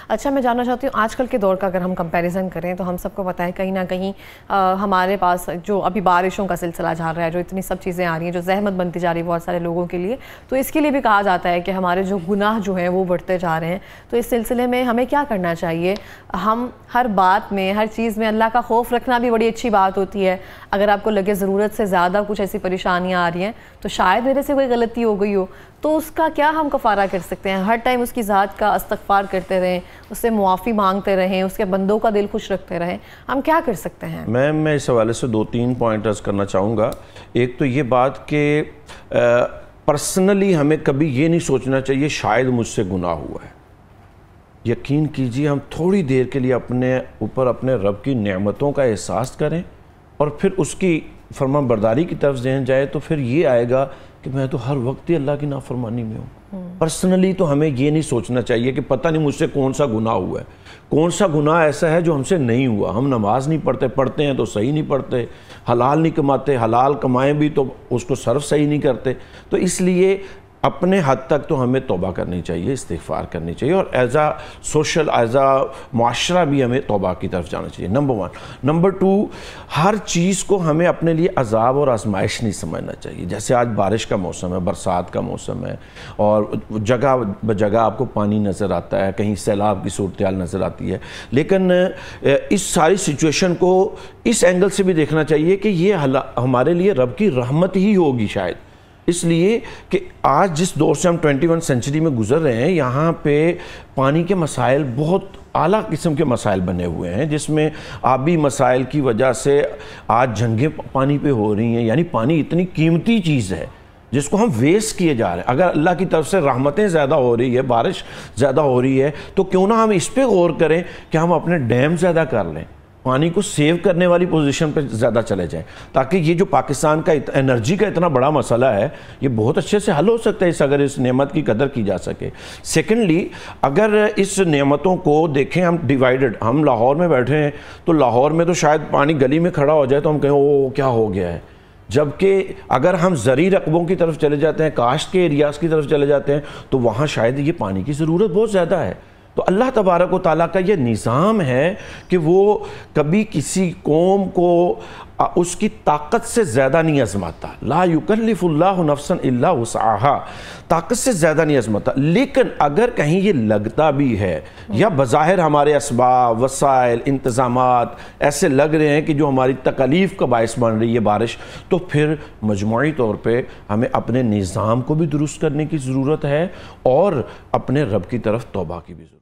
اچھا میں جاننا چاہتی ہوں آج کل کے دور کا اگر ہم کمپیریزن کریں تو ہم سب کو پتہ ہے کہیں نہ کہیں ہمارے پاس جو ابھی بارشوں کا سلسلہ جا رہا ہے، جو اتنی سب چیزیں آ رہی ہیں، جو زحمت بنتی جا رہی ہے بہت سارے لوگوں کے لیے، تو اس کے لیے بھی کہا جاتا ہے کہ ہمارے جو گناہ جو ہیں وہ بڑھتے جا رہے ہیں. تو اس سلسلے میں ہمیں کیا کرنا چاہیے؟ ہم ہر بات میں، ہر چیز میں اللہ کا خوف رکھنا بھی بڑی اچھی بات ہوتی ہے. اگر آپ کو لگے ضرورت سے زیادہ کچھ ایسی پریشانیاں آ رہی ہیں تو شاید میرے سے کوئی غلطی ہو گئی ہو، تو اس کا کیا ہم کفارہ کر سکتے ہیں؟ ہر ٹائم اس کی ذات کا استغفار کرتے رہیں، اس سے معافی مانگتے رہیں، اس کے بندوں کا دل خوش رکھتے رہیں، ہم کیا کر سکتے ہیں؟ میں اس حوالے سے 2-3 پوائنٹ عرض کرنا چاہوں گا. ایک تو یہ بات کہ پرسنلی ہمیں کبھی یہ نہیں سوچنا چاہیے شاید مجھ سے گناہ ہوا ہے. یقین کیجئے ہم تھوڑی دیر کے لیے اپنے اوپر اپنے رب کی نعمتوں کا احساس کریں اور پھر اس کی فرمان برداری کی طرف ذہن جائے تو پھر یہ آئے گا کہ میں تو ہر وقت ہی اللہ کی نافرمانی میں ہوں. پرسنلی تو ہمیں یہ نہیں سوچنا چاہیے کہ پتہ نہیں مجھ سے کون سا گناہ ہوا ہے، کون سا گناہ ایسا ہے جو ہم سے نہیں ہوا. ہم نماز نہیں پڑھتے ہیں تو صحیح نہیں پڑھتے، حلال نہیں کماتے، حلال کمائیں بھی تو اس کو صرف صحیح نہیں کرتے. تو اس لیے اپنے حد تک تو ہمیں توبہ کرنی چاہیے، استغفار کرنی چاہیے، اور as a social, as a معاشرہ بھی ہمیں توبہ کی طرف جانا چاہیے. نمبر 1. نمبر 2، ہر چیز کو ہمیں اپنے لیے عذاب اور آزمائش نہیں سمجھنا چاہیے. جیسے آج بارش کا موسم ہے، برسات کا موسم ہے، اور جگہ بجگہ آپ کو پانی نظر آتا ہے، کہیں سیلاب کی صورتحال نظر آتی ہے. لیکن اس ساری سچویشن کو اس اینگل سے بھی دیکھنا چاہیے کہ یہ ہمارے لیے رب کی رحمت ہی ہوگی شاید، اس لیے کہ آج جس دور سے ہم 21 سینچری میں گزر رہے ہیں، یہاں پہ پانی کے مسائل بہت اعلیٰ قسم کے مسائل بنے ہوئے ہیں، جس میں آبی مسائل کی وجہ سے آج جنگیں پانی پہ ہو رہی ہیں. یعنی پانی اتنی قیمتی چیز ہے جس کو ہم ویسٹ کیے جا رہے ہیں. اگر اللہ کی طرف سے رحمتیں زیادہ ہو رہی ہے، بارش زیادہ ہو رہی ہے، تو کیوں نہ ہم اس پہ غور کریں کہ ہم اپنے ڈیم زیادہ کر لیں، پانی کو سیو کرنے والی پوزیشن پہ زیادہ چلے جائیں، تاکہ یہ جو پاکستان کا انرجی کا اتنا بڑا مسئلہ ہے یہ بہت اچھے سے حل ہو سکتا ہے اگر اس نعمت کی قدر کی جا سکے. سیکنڈلی، اگر اس نعمتوں کو دیکھیں ہم ڈیوائیڈڈ، ہم لاہور میں بیٹھے ہیں تو لاہور میں تو شاید پانی گلی میں کھڑا ہو جائے تو ہم کہیں او کیا ہو گیا ہے، جبکہ اگر ہم زرعی رقبوں کی طرف چلے جاتے ہیں، کاشت کے ایریاز کی طرف چلے جاتے ہیں، تو وہاں شاید یہ پانی کی ضرورت بہت زیادہ ہے. تو اللہ تبارک و تعالیٰ کا یہ نظام ہے کہ وہ کبھی کسی قوم کو اس کی طاقت سے زیادہ نہیں آزماتا. لا یکلف اللہ نفسا الا وسعها، طاقت سے زیادہ نہیں آزماتا. لیکن اگر کہیں یہ لگتا بھی ہے یا بظاہر ہمارے اسباب، وسائل، انتظامات ایسے لگ رہے ہیں کہ جو ہماری تکلیف کا باعث بن رہی ہے بارش، تو پھر مجموعی طور پہ ہمیں اپنے نظام کو بھی درست کرنے کی ضرورت ہے اور اپنے رب کی طرف توبہ کی بھی ضرورت ہے.